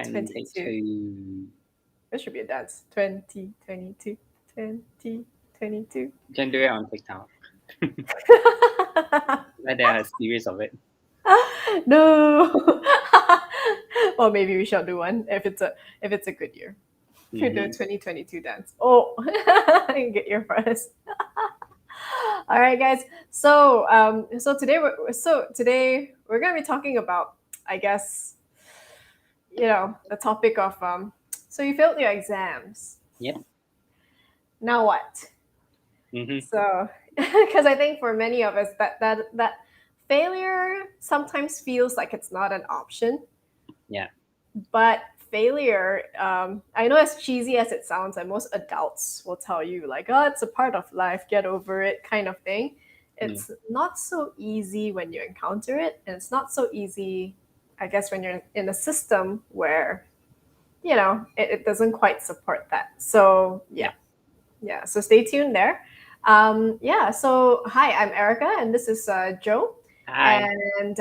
22. It should be a dance. 2022. 2022. You can do it on TikTok. Like there are a series of it. No. Well, maybe we shall do one if it's a good year. We do a Mm-hmm. 2022 dance. Oh, get your first. All right, guys. So today we're gonna be talking about, I guess, the topic of So you failed your exams. Yep. Now what? Mm-hmm. So, because I think for many of us that failure sometimes feels like it's not an option, Yeah. but failure, I know, as cheesy as it sounds, and most adults will tell you like, oh, it's a part of life, get over it, kind of thing. Mm. It's not so easy when you encounter it, and it's not so easy, I guess, when you're in a system where it doesn't quite support that. So Yeah. yeah, so stay tuned there. Yeah, so hi, I'm Erica, and this is Joe, Hi. and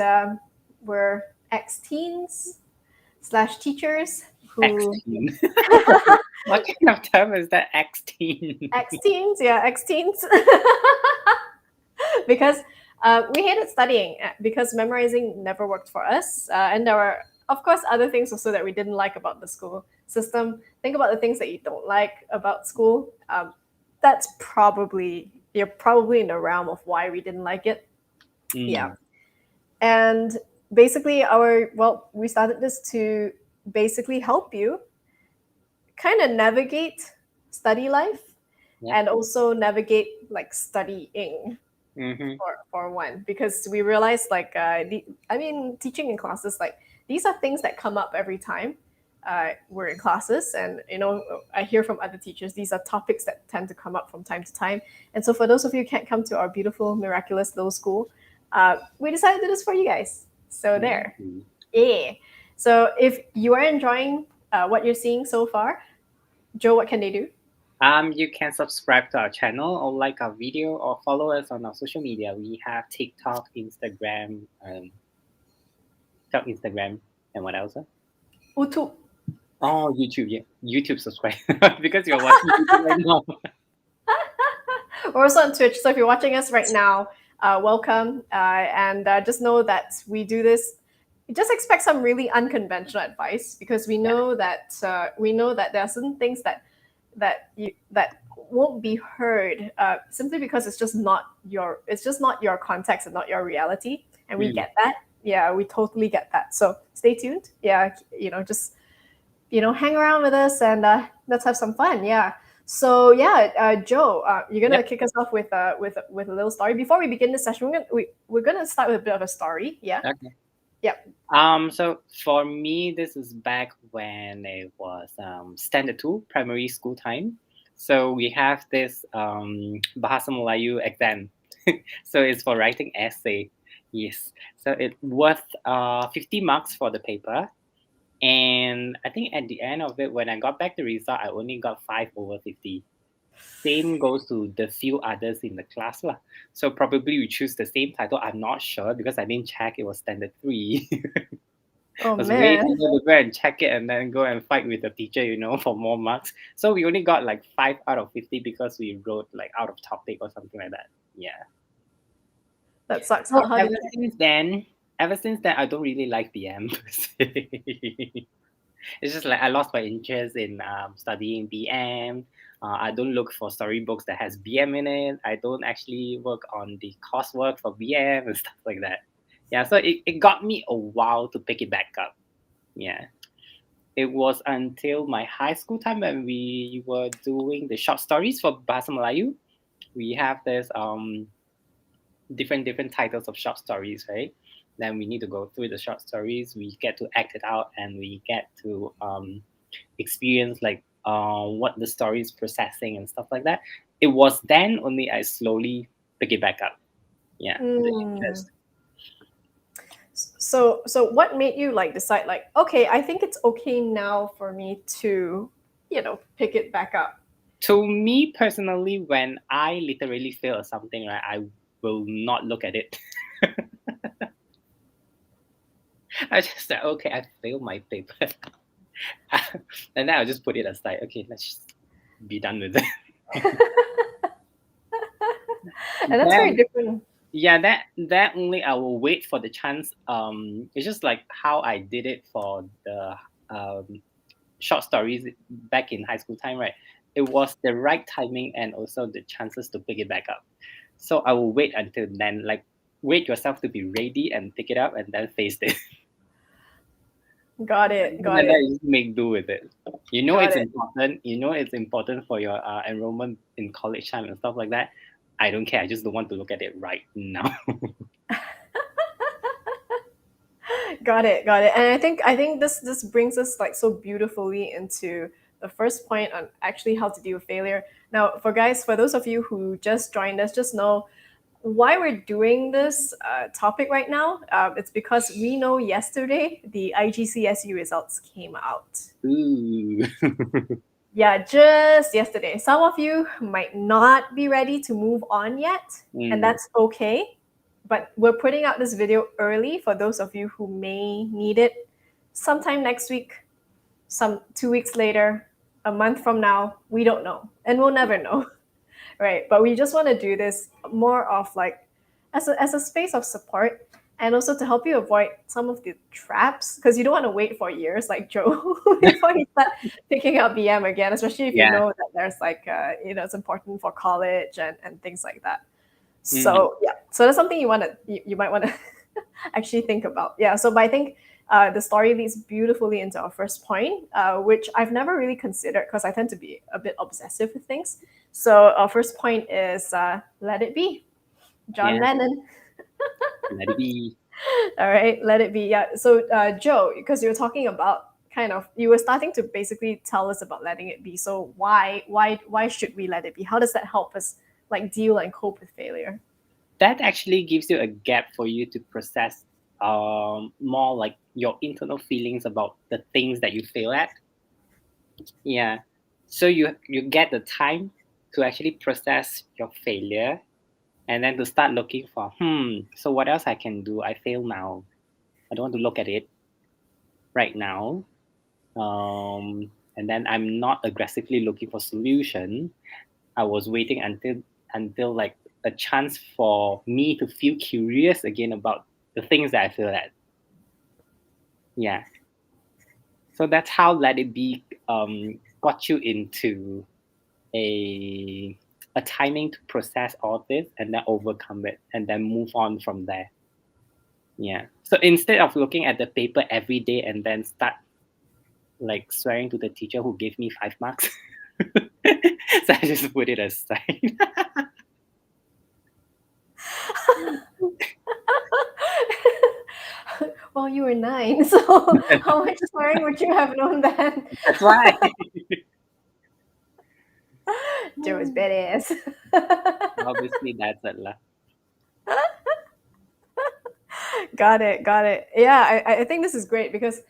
we're ex-teens slash teachers who X-teen. What kind of term is that? X-teen. ex-teens, yeah, ex-teens, because we hated studying, because memorizing never worked for us, and there were, of course, other things also that we didn't like about the school system. Think about the things that you don't like about school. You're probably in the realm of why we didn't like it. Yeah, Mm. and basically we started this to basically help you kind of navigate study life, Yep. and also navigate like studying Mm-hmm. for one, because we realized like teaching in classes, like, these are things that come up every time we're in classes, and I hear from other teachers, these are topics that tend to come up from time to time. And so for those of you who can't come to our beautiful, miraculous little school, we decided to do this for you guys. So there. Mm. Yeah. So if you are enjoying what you're seeing so far, Joe, what can they do? You can subscribe to our channel or like our video or follow us on our social media. We have TikTok, Instagram, and what else? Utu. Oh, YouTube. Yeah, YouTube subscribe because you're watching YouTube right now. We're also on Twitch. So if you're watching us right now, welcome. And just know that we do this. Just expect some really unconventional advice, because we know that there are certain things that won't be heard, simply because it's just not your context and not your reality, and we Mm. get that. Yeah, we totally get that. So stay tuned. Yeah, just hang around with us, and let's have some fun. Yeah. So yeah, Joe, you're gonna Yep. kick us off with a little story before we begin this session. We're gonna start with a bit of a story. Yeah. Okay. Yep. So for me, this is back when it was standard 2 primary school time. So we have this Bahasa Melayu exam. So it's for writing essay. Yes. So it worth 50 marks for the paper. And I think at the end of it, when I got back the result, I only got 5/50. Same goes to the few others in the class lah. So probably we choose the same title. I'm not sure because I didn't check. It was standard 3. Oh Was waiting man. to go and check it and then go and fight with the teacher, for more marks. So we only got like 5/50 because we wrote like out of topic or something like that. Yeah. That sucks. So How did you? ever since then, I don't really like BM. It's just like I lost my interest in studying BM. I don't look for storybooks that has BM in it. I don't actually work on the coursework for BM and stuff like that. Yeah, so it got me a while to pick it back up. Yeah. It was until my high school time when we were doing the short stories for Bahasa Melayu. We have this different titles of short stories, right? Then we need to go through the short stories. We get to act it out, and we get to experience like what the story is processing and stuff like that. It was then only I slowly pick it back up. Yeah, the Mm. interest. So what made you like decide, like, okay, I think it's okay now for me to pick it back up? To me personally, when I literally fail at something, right, I will not look at it. I just said, okay, I failed my paper. And then I'll just put it aside. Okay, let's just be done with it. And that's very Then different. yeah, that only I will wait for the chance. It's just like how I did it for the short stories back in high school time, right? It was the right timing and also the chances to pick it back up. So I will wait until then, like wait yourself to be ready and pick it up and then face it. Got it. And Got then it. you just make do with it. You know Got it's it. important. You know it's important for your enrollment in college time and stuff like that. I don't care. I just don't want to look at it right now. Got it. Got it. And I think this brings us like so beautifully into the first point on actually how to deal with failure. Now, for those of you who just joined us, just know why we're doing this topic right now. It's because we know yesterday the IGCSE results came out. Ooh. Yeah, just yesterday. Some of you might not be ready to move on yet, and Mm, that's okay. But we're putting out this video early for those of you who may need it sometime next week, some 2 weeks later, a month from now. We don't know, and we'll never know. Right, but we just want to do this more of like as a space of support, and also to help you avoid some of the traps, because you don't want to wait for years like Joe before you start picking up BM again, especially if you yeah. know that there's like it's important for college and things like that. Mm, So yeah, so that's something you might want to actually think about. Yeah, so but I think the story leads beautifully into our first point, which I've never really considered because I tend to be a bit obsessive with things. So our first point is let it be. John yeah. Lennon. Let it be. All right, let it be. Yeah. So Joe, because you were talking about kind of you were starting to basically tell us about letting it be. So why should we let it be? How does that help us like deal and cope with failure? That actually gives you a gap for you to process more like your internal feelings about the things that you fail at. Yeah. So you get the time to actually process your failure and then to start looking for so what else I can do? I fail now. I don't want to look at it right now. And then I'm not aggressively looking for solution. I was waiting until like a chance for me to feel curious again about the things that I feel at. Yeah. So that's how Let It Be got you into a a timing to process all this and then overcome it and then move on from there. Yeah. So instead of looking at the paper every day and then start like swearing to the teacher who gave me 5 marks, so I just put it aside. Well, you were 9, so how much swearing would you have known then? That's why. Joe is badass. Obviously, that's it lah. Got it, got it. Yeah, I think this is great because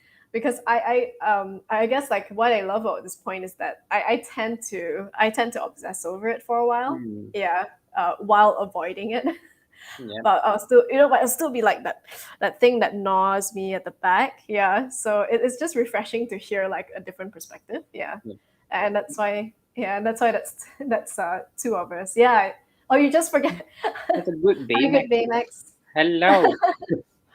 I guess like what I love about this point is that I tend to obsess over it for a while. Mm, Yeah, while avoiding it. yep. But I'll still be like that thing that gnaws me at the back. Yeah, so it's just refreshing to hear like a different perspective. Yeah, Yep. and that's why. Yeah, and that's why that's two of us. Yeah. Oh, you just forget. That's a good Hi, Baymax. good Baymax. Hello.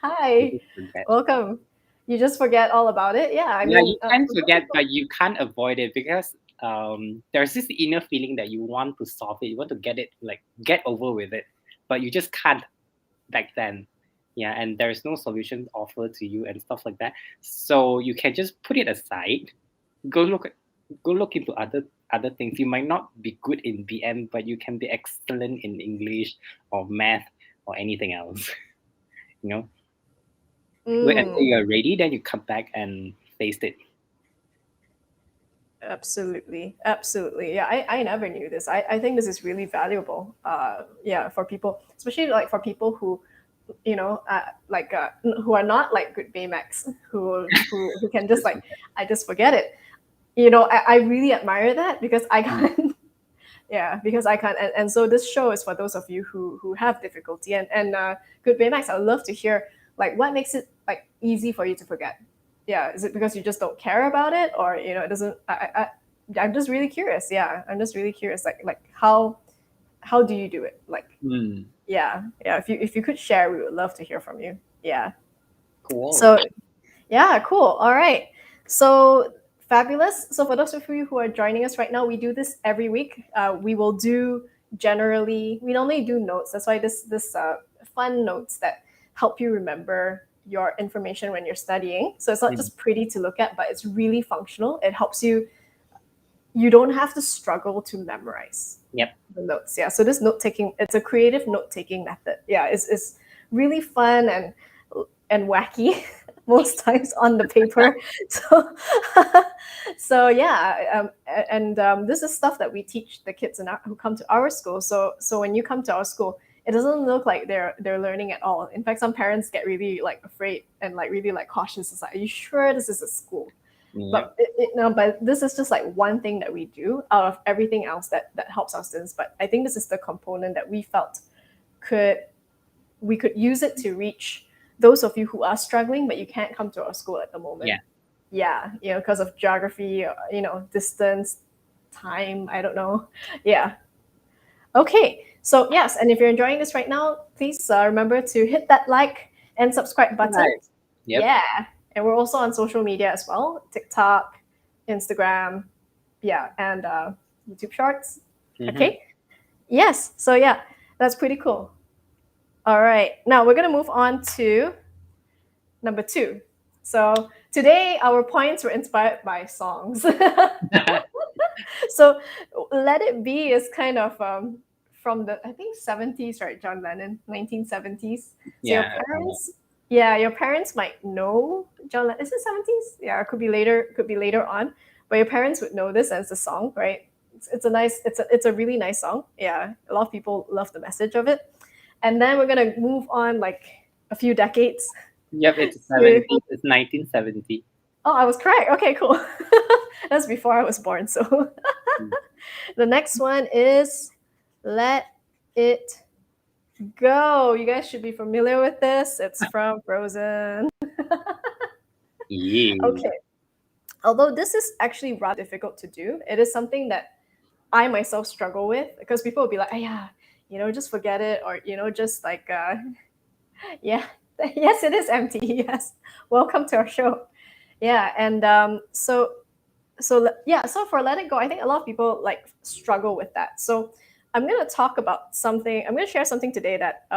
I Hi, just forget. welcome. You just forget all about it. Yeah, I Yeah, mean, you can for some forget, people, but you can't avoid it because there's this inner feeling that you want to solve it, you want to get it, like get over with it, but you just can't back then. Yeah, and there's no solution offered to you and stuff like that. So you can just put it aside, go look at, go look into other things. You might not be good in BM, but you can be excellent in English or math or anything else. You know, wait until mm, you're ready, then you come back and face it. absolutely, absolutely. Yeah, I never knew this. I think this is really valuable. Yeah, for people, especially like for people who, who are not like good Baymax, who can just Just like, forget. I just forget it. I really admire that because I Mm. can't. Yeah, because I can't. And so this show is for those of you who have difficulty. And good Baymax, I'd love to hear like what makes it like easy for you to forget. Yeah, is it because you just don't care about it, or it doesn't? I'm just really curious. Yeah, I'm just really curious. Like how do you do it? Like, Mm, yeah. If you could share, we would love to hear from you. Yeah. cool. So yeah, cool. All right. So fabulous. So for those of you who are joining us right now, we do this every week. We will do we normally do notes. That's why this fun notes that help you remember your information when you're studying. So it's not Mm, just pretty to look at, but it's really functional. It helps you. You don't have to struggle to memorize yep. the notes. Yeah. So this note taking, it's a creative note taking method. Yeah. It's really fun and wacky most times on the paper. So, so yeah, and this is stuff that we teach the kids who come to our school. So when you come to our school, it doesn't look like they're learning at all. In fact, some parents get really like afraid and like really like cautious. It's like, are you sure this is a school? Yep. But this is just like one thing that we do out of everything else that helps our students. But I think this is the component that we felt could we could use it to reach those of you who are struggling but you can't come to our school at the moment. Yeah. Yeah, because of geography, distance, time, I don't know. Yeah. Okay, so yes, and if you're enjoying this right now, please remember to hit that like and subscribe button. Right. Yep. Yeah, and we're also on social media as well: TikTok, Instagram, yeah, and YouTube Shorts. Mm-hmm. Okay, yes, so yeah, that's pretty cool. All right, now we're gonna move on to number two. So today our points were inspired by songs. So Let It Be is kind of from the, I think, 70s, right? John Lennon, 1970s. So your Yeah. parents, yeah, your parents might know John Lennon. Is it 70s? Yeah, it could be later on. But your parents would know this as a song, right? It's a really nice song. Yeah, a lot of people love the message of it. And then we're gonna move on like a few decades Yep. It's to, 70. It's 1970. oh, I was correct. Okay, cool. That's before I was born. So Mm. the next one is Let It Go. You guys should be familiar with this. It's from Frozen. Yeah. Okay. Although this is actually rather difficult to do, it is something that I myself struggle with because people will be like, oh, yeah, just forget it, or, just like, yeah, yes, it is empty. Yes. Welcome to our show. Yeah. And so for Let It Go, I think a lot of people like struggle with that. So I'm going to talk about something. I'm going to share something today that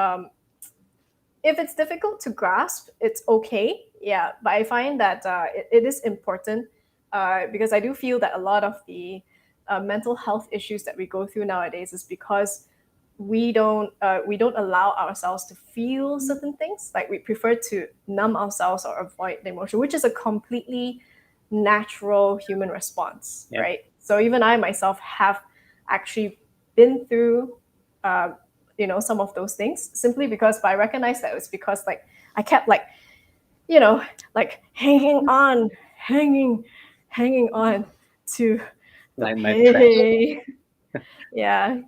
if it's difficult to grasp, it's okay. Yeah, but I find that it is important because I do feel that a lot of the mental health issues that we go through nowadays is because we don't allow ourselves to feel certain things. Like we prefer to numb ourselves or avoid the emotion, which is a completely natural human response, Yep. right? So even I myself have actually been through some of those things simply because, but I recognize that it's because like I kept like you know like hanging on to the Like my precious. pain. Yeah.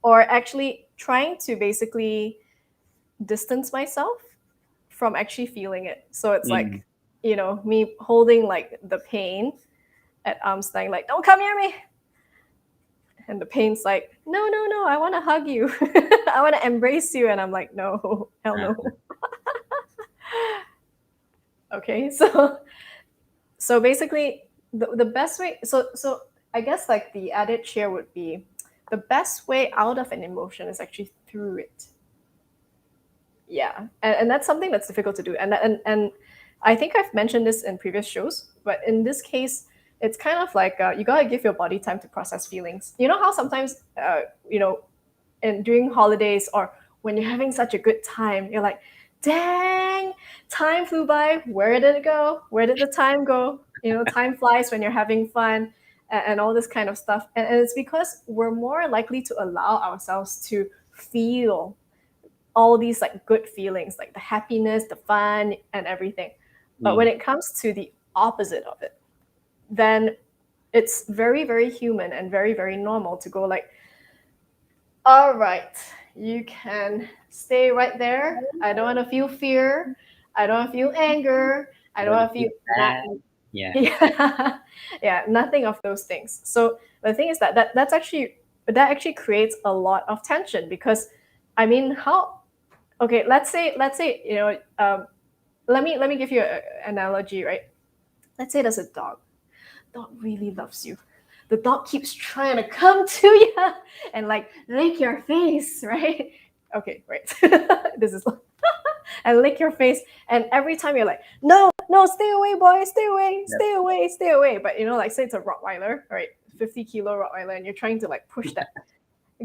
Or actually trying to basically distance myself from actually feeling it. So it's Mm. like, me holding like the pain at arm's length, like, don't come near me. And the pain's like, no, no, no, I want to hug you. I want to embrace you. And I'm like, no, hell no. Uh, Okay. So basically the best way, so I guess like the adage here would be the best way out of an emotion is actually through it. Yeah, and that's something that's difficult to do, and I think I've mentioned this in previous shows, but in this case it's kind of like you gotta give your body time to process feelings. You know how sometimes and during holidays or when you're having such a good time, you're like, dang, time flew by. Where did it go? Where did the time go? Time flies when you're having fun and all this kind of stuff. And it's because we're more likely to allow ourselves to feel all these like good feelings, like the happiness, the fun, and everything. But when mm. it comes to the opposite of it, then it's very, very human and very, very normal to go like, all right, you can stay right there. I don't want to feel fear. I don't want to feel anger. I don't Don't want to feel feel that. bad. Yeah. Yeah, yeah, nothing of those things. So the thing is that actually creates a lot of tension because, I mean, how? Okay, let's say let me give you an analogy, right? Let's say there's a dog. Dog really loves you. The dog keeps trying to come to you and like lick your face, right? Okay, right. This is and lick your face, and every time you're like, no, no, stay away, boy, stay away, Yep. stay away, stay away. But like say it's a Rottweiler, right? 50-kilo Rottweiler, and you're trying to like push that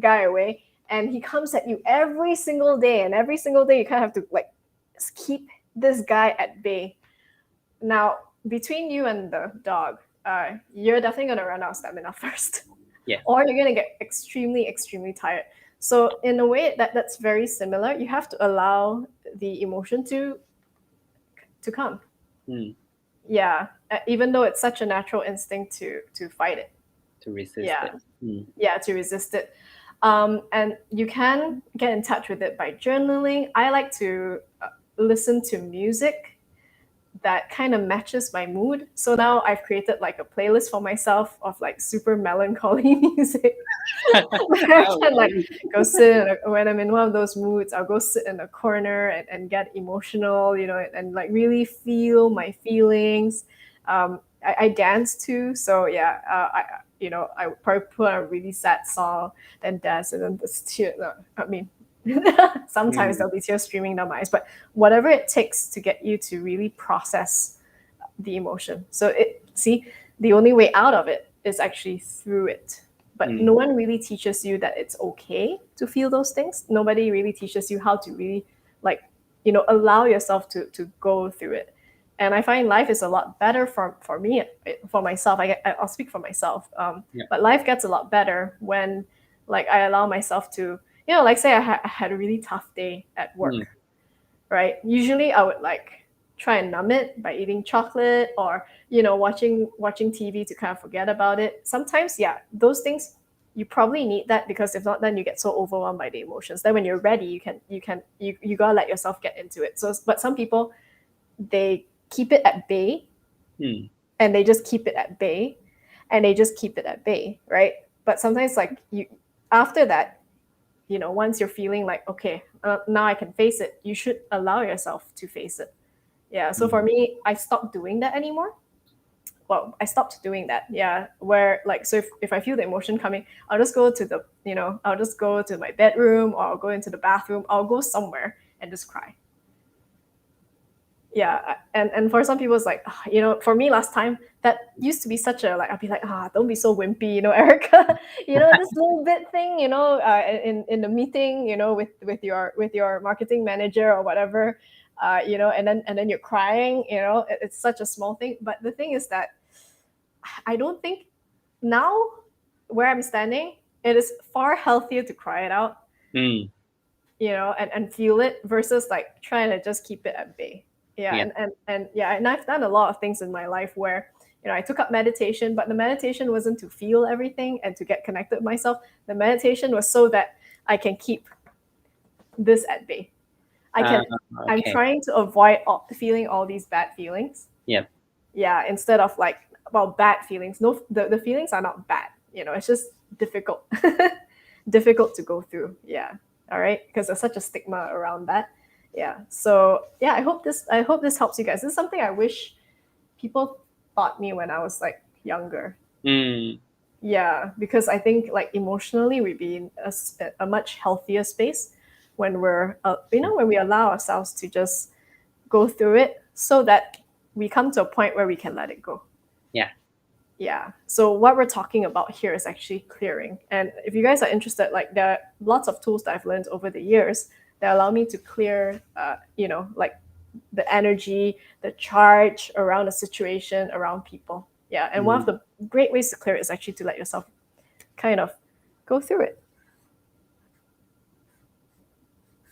guy away, and he comes at you every single day, and every single day you kind of have to like keep this guy at bay. Now, between you and the dog, you're definitely going to run out of stamina first, Yeah. or you're going to get extremely, extremely tired. So, in a way, that's very similar. You have to allow the emotion to come. Mm. Yeah, even though it's such a natural instinct to fight it. To resist Yeah, it. Mm. yeah, to resist it. And you can get in touch with it by journaling. I like to listen to music that kind of matches my mood. So now I've created like a playlist for myself of like super melancholy music where I Oh, can like really? go sit when I'm in one of those moods, I'll go sit in a corner and get emotional, and like really feel my feelings. I dance too, so yeah, I would probably put on a really sad song, then dance, and then this tear. No, I mean, sometimes Mm. there'll be tears streaming down my eyes, but whatever it takes to get you to really process the emotion. So the only way out of it is actually through it. But Mm. no one really teaches you that it's okay to feel those things. Nobody really teaches you how to really like, allow yourself to go through it. And I find life is a lot better for me, for myself. I'll speak for myself. Yeah. But life gets a lot better when like I allow myself to, like say I had a really tough day at Mm. work, right? Usually I would like try and numb it by eating chocolate or watching TV to kind of forget about it. Sometimes, yeah, those things you probably need that, because if not, then you get so overwhelmed by the emotions. Then when you're ready, you gotta let yourself get into it. So, but some people, they keep it at bay, Mm. and they just keep it at bay, and they just keep it at bay, right? But sometimes, like you, after that, once you're feeling like, okay, now I can face it, you should allow yourself to face it. Yeah. So for Mm. me, I stopped doing that anymore. Well, I stopped doing that. Yeah. Where like, so if I feel the emotion coming, I'll just go to my bedroom, or I'll go into the bathroom. I'll go somewhere and just cry. Yeah. And for some people, it's like, for me last time, that used to be such a, like, I'd be like, don't be so wimpy, Erica. This little bit thing, in the meeting, with your marketing manager or whatever, and then you're crying. It's such a small thing. But the thing is that I don't think now, where I'm standing, it is far healthier to cry it out, Mm. and feel it, versus like trying to just keep it at bay. Yeah, Yeah. and yeah, and I've done a lot of things in my life where, I took up meditation, but the meditation wasn't to feel everything and to get connected with myself. The meditation was so that I can keep this at bay. I Uh, can. I'm okay. trying to avoid feeling all these bad feelings. Yep. Yeah, instead of like, well, bad feelings. No, the feelings are not bad. It's just difficult, difficult to go through. Yeah. All right, because there's such a stigma around that. Yeah. So yeah, I hope this helps you guys. This is something I wish people taught me when I was like younger. Mm. Yeah, because I think like emotionally we'd be in a much healthier space when when we allow ourselves to just go through it, so that we come to a point where we can let it go. Yeah. Yeah. So what we're talking about here is actually clearing. And if you guys are interested, like there are lots of tools that I've learned over the years that allow me to clear, like the energy, the charge around a situation, around people. Yeah. And one of Mm. the great ways to clear it is actually to let yourself kind of go through it.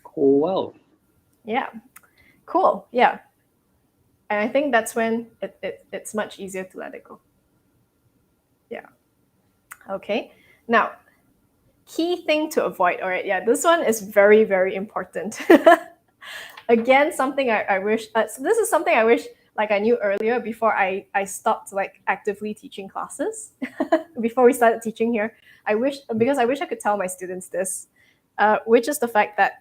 Cool. Yeah. Cool. Yeah. And I think that's when it's much easier to let it go. Yeah. Okay. Now, key thing to avoid. All right. Yeah. This one is very, very important. Again, something I wish, so this is something I wish like I knew earlier before I stopped like actively teaching classes before we started teaching here. I wish I could tell my students this, which is the fact that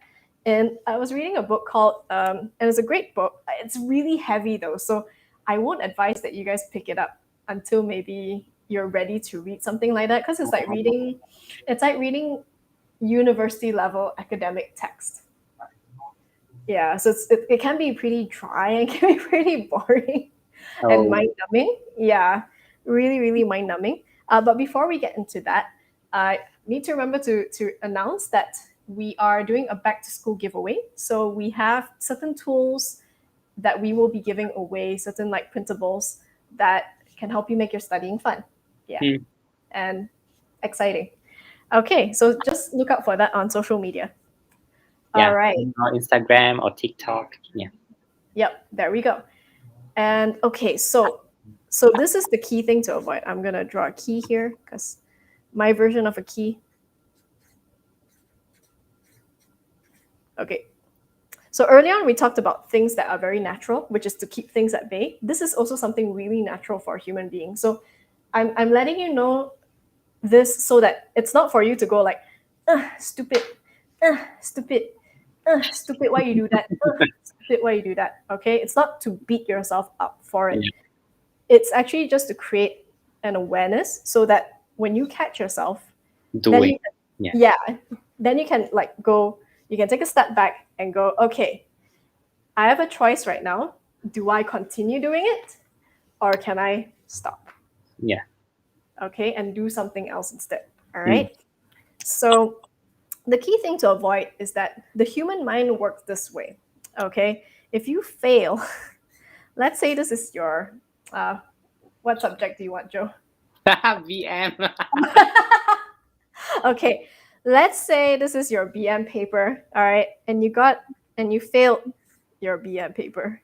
and I was reading a book called and it's a great book. It's really heavy though, so I won't advise that you guys pick it up until maybe you're ready to read something like that because it's like reading university level academic text. Yeah, so it can be pretty dry and can be pretty boring and Oh, mind numbing. Yeah, really, really mind numbing. But before we get into that, I need to remember to announce that we are doing a back to school giveaway. So we have certain tools that we will be giving away, certain like printables that can help you make your studying fun. Yeah, hmm, and exciting. Okay, so just look out for that on social media. All yeah. right. On Instagram or TikTok. Yeah. Yep, there we go. And okay, so this is the key thing to avoid. I'm gonna draw a key here because my version of a key. Okay. So early on we talked about things that are very natural, which is to keep things at bay. This is also something really natural for a human being. So I'm letting you know this so that it's not for you to go like, stupid, stupid, stupid, why you do that? Stupid, why you do that? Okay, it's not to beat yourself up for it. Yeah. It's actually just to create an awareness so that when you catch yourself, then Doing. you can, Yeah. yeah, then you can like go, you can take a step back and go, okay, I have a choice right now. Do I continue doing it or can I stop? Yeah. Okay, and do something else instead. All Mm. right. So the key thing to avoid is that the human mind works this way. Okay, if you fail, let's say this is your, uh, what subject do you want, Joe? VM. Okay, let's say this is your BM paper, all right, and you failed your BM paper.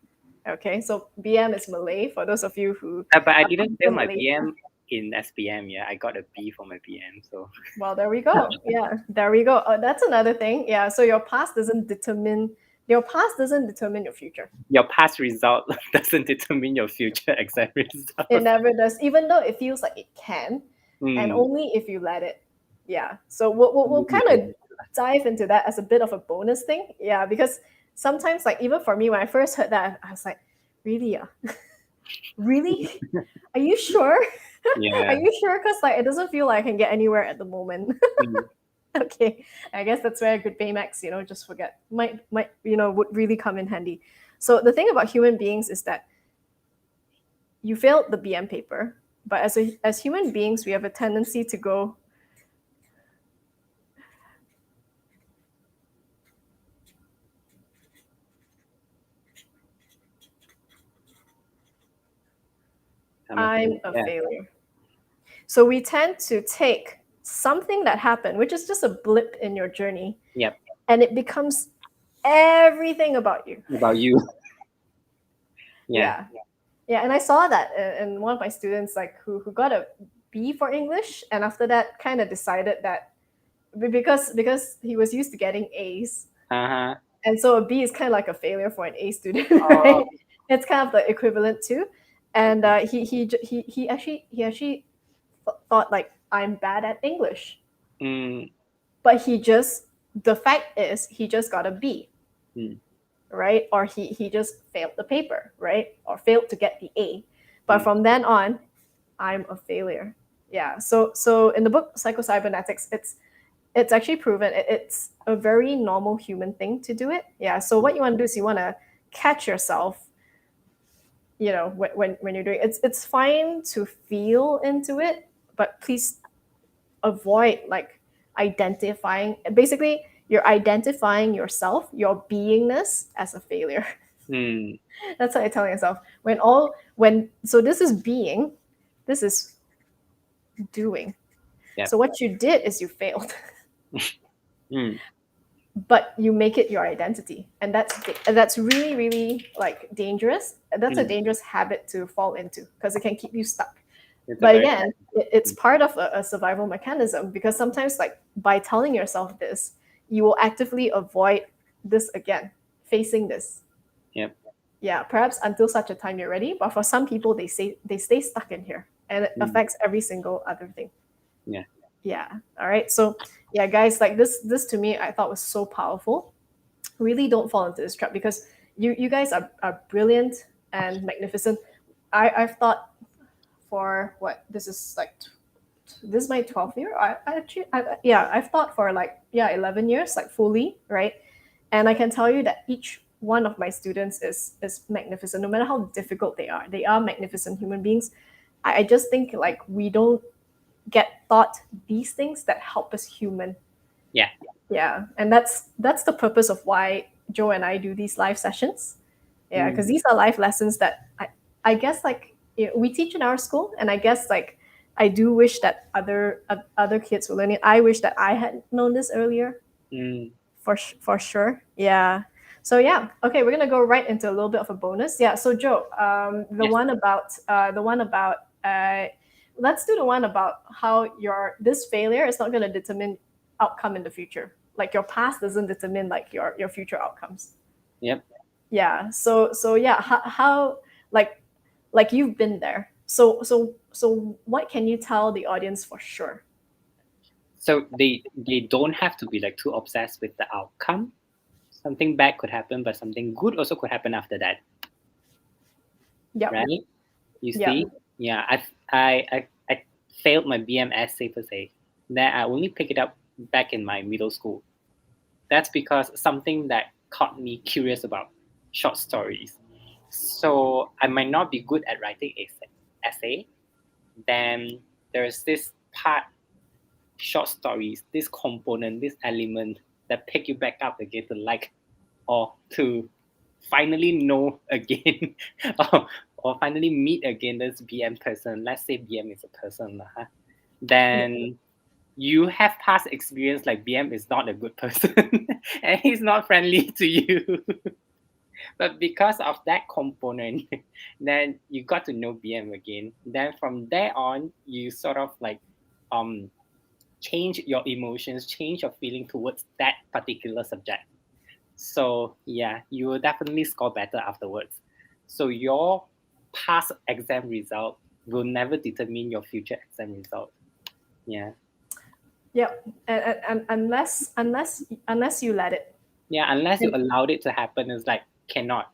Okay, so BM is Malay for those of you who But I are didn't fail from my Malaysia. BM in SPM. Yeah, I got a B for my BM. So Well, there we go. Yeah, there we go. That's another thing. Yeah, so your past doesn't determine your future. your past result doesn't determine your future exam It result. never does, even though it feels like it can, and Mm. only if you let it. Yeah. So we'll kind of dive into that as a bit of a bonus thing. Yeah, because sometimes, like even for me, when I first heard that, I was like, really? Really? Are you sure? Are Yeah. you sure? Because like it doesn't feel like I can get anywhere at the moment. Mm. Okay, I guess that's where good Baymax, just forget might would really come in handy. So the thing about human beings is that you failed the BM paper, but as human beings, we have a tendency to go, I'm a I'm a yeah. failure. So we tend to take something that happened, which is just a blip in your journey, Yep. and it becomes everything about you. About you. Yeah. Yeah. Yeah, and I saw that in one of my students, like who got a B for English, and after that, kind of decided that because he was used to getting A's, Uh-huh. and so a B is kind of like a failure for an A student, Oh. right? It's kind of the equivalent too. And he actually thought like I'm bad at English, Mm. but the fact is he just got a B, Mm. right? Or he just failed the paper, right? Or failed to get the A. But Mm. from then on, I'm a failure. Yeah. So in the book Psycho-Cybernetics, it's actually proven it's a very normal human thing to do it. Yeah. So what you want to do is you want to catch yourself. When you're doing it. It's fine to feel into it, but please avoid like identifying. Basically, you're identifying yourself, your beingness as a failure. Mm. That's what I tell yourself. So this is being, this is doing. Yep. So what you did is you failed, Mm. but you make it your identity, and that's really really like dangerous. That's a Mm. dangerous habit to fall into because it can keep you stuck. It's a But very again, it's part of a survival mechanism because sometimes like by telling yourself this, you will actively avoid this again, facing this. yep. Yeah, perhaps until such a time you're ready. But for some people, they stay stuck in here, and it Mm, affects every single other thing. yeah. Yeah. All right. So yeah, guys, like this to me, I thought was so powerful. Really don't fall into this trap because you guys are brilliant and magnificent. I've thought for what this is like this is my 12th year. I actually yeah, I've thought for like yeah 11 years like fully, right? And I can tell you that each one of my students is magnificent no matter how difficult they are magnificent human beings. I just think like we don't get taught these things that help us human. Yeah. Yeah, and that's the purpose of why Joe and I do these live sessions. Yeah, because Mm, these are life lessons that I guess like we teach in our school, and I guess like I do wish that other kids were learning. I wish that I had known this earlier, mm, for sure. Yeah. So yeah, okay, we're gonna go right into a little bit of a bonus. Yeah. So Joe, yes. the one about let's do the one about how your this failure is not gonna determine outcome in the future. Like your past doesn't determine like your future outcomes. Yep. Yeah. So yeah, how like you've been there. So what can you tell the audience for sure? So they don't have to be like too obsessed with the outcome. Something bad could happen, but something good also could happen after that, Yep. right? You Yep. see? Yeah, I failed my BM essay per se. Then I only picked it up back in my middle school. That's because something that caught me curious about short stories. So I might not be good at writing a essay. Then there's this part, short stories, this component, this element that pick you back up again to like or to finally know again or finally meet again this BM person. Let's say BM is a person. Then you have past experience like BM is not a good person and he's not friendly to you. But because of that component, then you got to know BM again. Then from there on, you sort of like um change your emotions, change your feeling towards that particular subject. So yeah, you will definitely score better afterwards. So your past exam result will never determine your future exam result. Yeah. Yep. And unless you let it. Yeah, unless you And allowed it to happen, it's like cannot.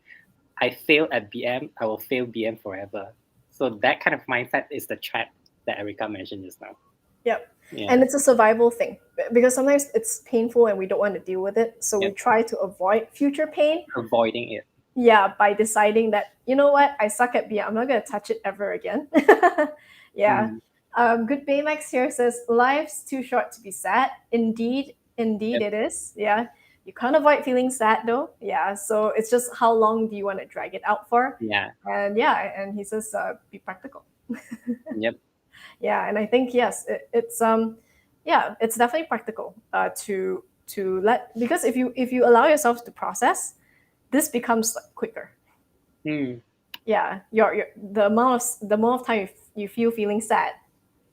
I fail at BM, I will fail BM forever. So that kind of mindset is the trap that Erica mentioned just now. yep. Yeah. And it's a survival thing because sometimes it's painful and we don't want to deal with it. So we Yep. try to avoid future pain. Avoiding it. Yeah, by deciding that, you know what, I suck at beer. I'm not going to touch it ever again. Yeah. Mm. Good Baymax here says, life's too short to be sad. Indeed Yep. it is. Yeah. You can't avoid feeling sad though. Yeah. So it's just how long do you want to drag it out for? Yeah. And yeah, and he says, be practical. Yep. Yeah, and I think yes, yeah, it's definitely practical to let because if you allow yourself to process, this becomes like quicker. Mm. Yeah, your the amount of time you feel feeling sad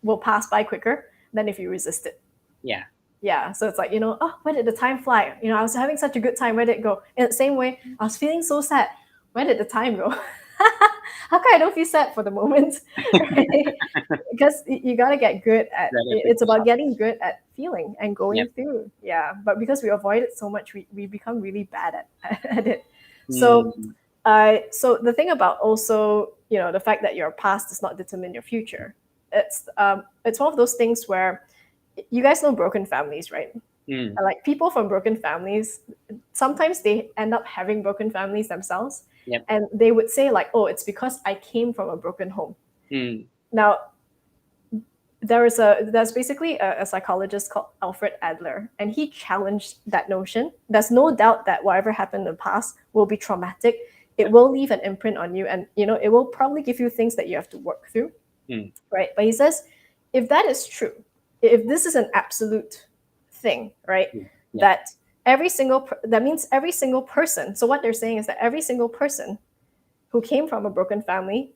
will pass by quicker than if you resist it. Yeah. Yeah, so it's like oh, where did the time fly? I was having such a good time. Where did it go? In the same way, I was feeling so sad. Where did the time go? How come I don't feel sad for the moment? Right? Because you got to get good at it's Relatively about short. getting good at feeling and going Yep. through. Yeah, but because we avoid it so much, we become really bad at it. So Mm. so the thing about also the fact that your past does not determine your future, it's one of those things where you guys know broken families, right? Mm. Like people from broken families, sometimes they end up having broken families themselves, Yep. and they would say like, oh, it's because I came from a broken home. Mm. Now there's basically a psychologist called Alfred Adler, and he challenged that notion. There's no doubt that whatever happened in the past will be traumatic. It Yep. will leave an imprint on you, and it will probably give you things that you have to work through, Mm. right? But he says, if that is true, if this is an absolute thing, right, Yeah. Yeah. that that means every single person. So what they're saying is that every single person who came from a broken family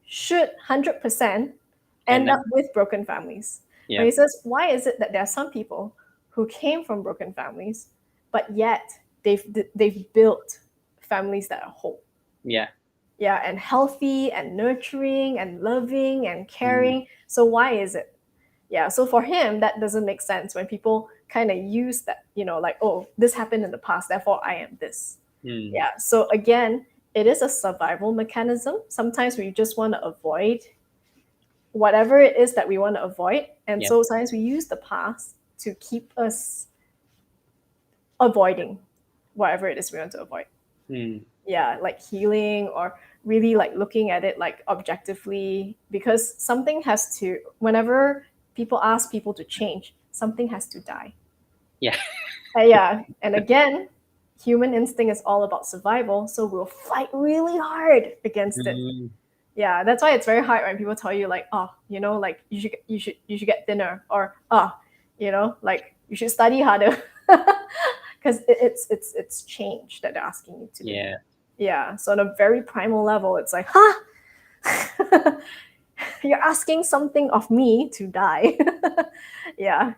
should 100% And end up then with broken families. But he yep. says, why is it that there are some people who came from broken families, but yet they've built families that are whole? Yeah. Yeah, and healthy and nurturing and loving and Mm. caring. So why is it? Yeah, so for him, that doesn't make sense when people kind of use that, like, oh, this happened in the past, therefore I am this. Mm. Yeah, so again, it is a survival mechanism. Sometimes we just want to avoid whatever it is that we want to avoid. And Yep. so sometimes we use the past to keep us avoiding whatever it is we want to avoid. Mm. Yeah, like healing or really like looking at it like objectively, because something has to, whenever people ask people to change, something has to die. Yeah. Yeah, and again, human instinct is all about survival, so we'll fight really hard against it. Mm. Yeah, that's why it's very hard when people tell you like, oh, like you should get thinner, or like you should study harder, because it's change that they're asking you to do. Yeah. Yeah, so on a very primal level, it's like, huh? You're asking something of me to die. Yeah.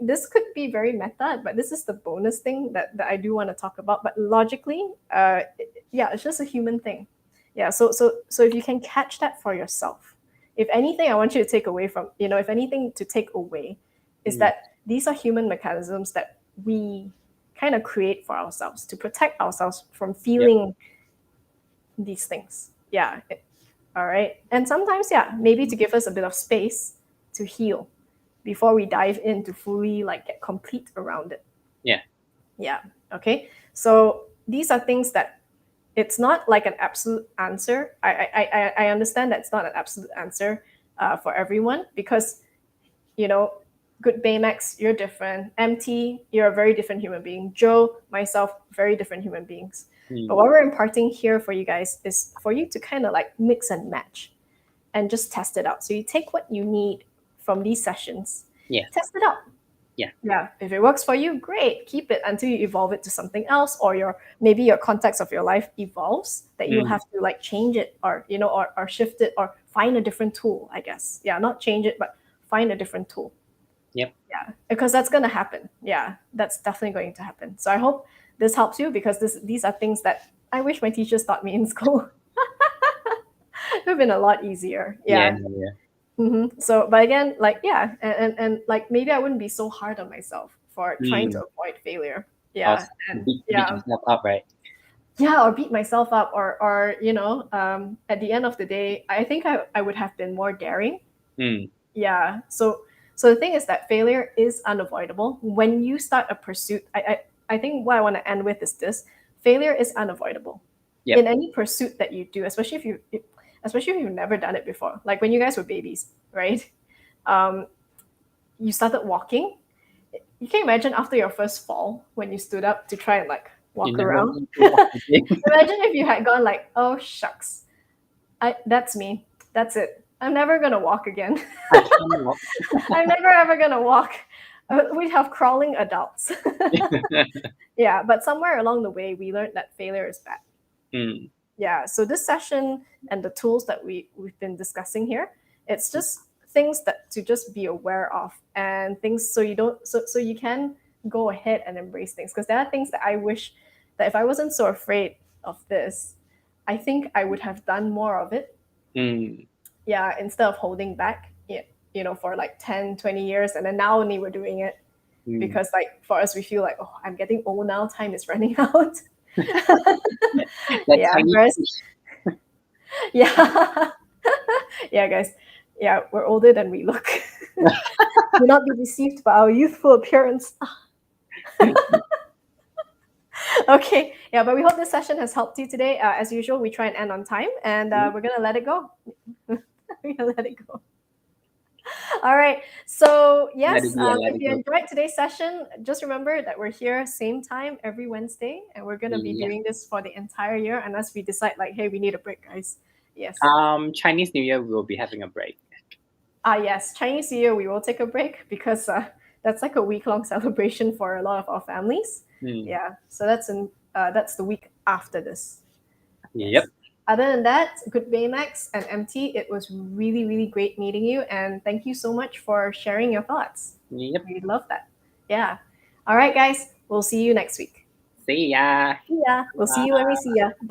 This could be very meta, but this is the bonus thing that I do want to talk about. But logically, yeah, it's just a human thing. Yeah. So if you can catch that for yourself, if anything, I want you to take away from, if anything to take away, is Mm. that these are human mechanisms that we kind of create for ourselves to protect ourselves from Yep. feeling these things. Yeah. All right. And sometimes, yeah, maybe to give us a bit of space to heal before we dive in to fully like get complete around it. Yeah. Yeah. Okay. So these are things that it's not like an absolute answer. I understand that it's not an absolute answer for everyone, because you know, good Baymax, you're different. MT, you're a very different human being. Joe, myself, very different human beings. But Mm. what we're imparting here for you guys is for you to kind of like mix and match and just test it out. So you take what you need from these sessions, Yeah. test it out. Yeah. Yeah, if it works for you, great. Keep it until you evolve it to something else, or maybe your context of your life evolves that you'll Mm. have to like change it, or or shift it, or find a different tool. I guess, yeah, not change it, but find a different tool. Yep. Yeah, because that's gonna happen. Yeah, that's definitely going to happen. So I hope this helps you, because these are things that I wish my teachers taught me in school. It would have been a lot easier. Yeah. Yeah. Yeah. So, but again, like, yeah, and like maybe I wouldn't be so hard on myself for trying to Mm. avoid failure. Or Yeah, and beat yeah, yourself up, right? yeah, or beat myself up, or at the end of the day, I think I would have been more daring. Mm. Yeah. So the thing is that failure is unavoidable when you start a pursuit. I think what I want to end with is this: failure is unavoidable Yep. in any pursuit that you do, especially if you've never done it before. Like when you guys were babies, right? Um, you started walking. You can imagine after your first fall when you stood up to try and like You walk never around. want to walk again. Imagine if you had gone like, oh shucks, that's me. That's it. I'm never gonna walk again. I can't walk. I'm never ever gonna walk. We'd have crawling adults. Yeah, but somewhere along the way, we learned that failure is bad. Mm. Yeah, so this session and the tools that we've been discussing here, it's just things that to just be aware of, and things so you don't so you can go ahead and embrace things, because there are things that I wish that if I wasn't so afraid of this, I think I would have done more of it. Mm. Yeah, instead of holding back, yeah, for like 10, 20 years, and then now only we're doing it Mm. because like for us we feel like, oh, I'm getting old now, time is running out. That Yeah, tiny whereas push. yeah. Yeah, guys, yeah, we're older than we look. Do not be deceived by our youthful appearance. Okay, yeah, but we hope this session has helped you today. As usual, we try and end on time, and we're gonna let it go. We're gonna let it go. All right. So Let it yes, be and let if it you go. enjoyed today's session, just remember that we're here same time every Wednesday, and we're gonna be Yeah. doing this for the entire year, unless we decide like, hey, we need a break, guys. Yes. Chinese New Year we'll be having a break. Yes, Chinese New Year we will take a break, because that's like a week-long celebration for a lot of our families. Mm. Yeah. So that's the week after this. Yep. Yes. Other than that, good Baymax and MT, it was really, really great meeting you. And thank you so much for sharing your thoughts. Yep. We love that. Yeah. All right, guys. We'll see you next week. See ya. See ya. We'll see you when we Bye. see ya. Bye.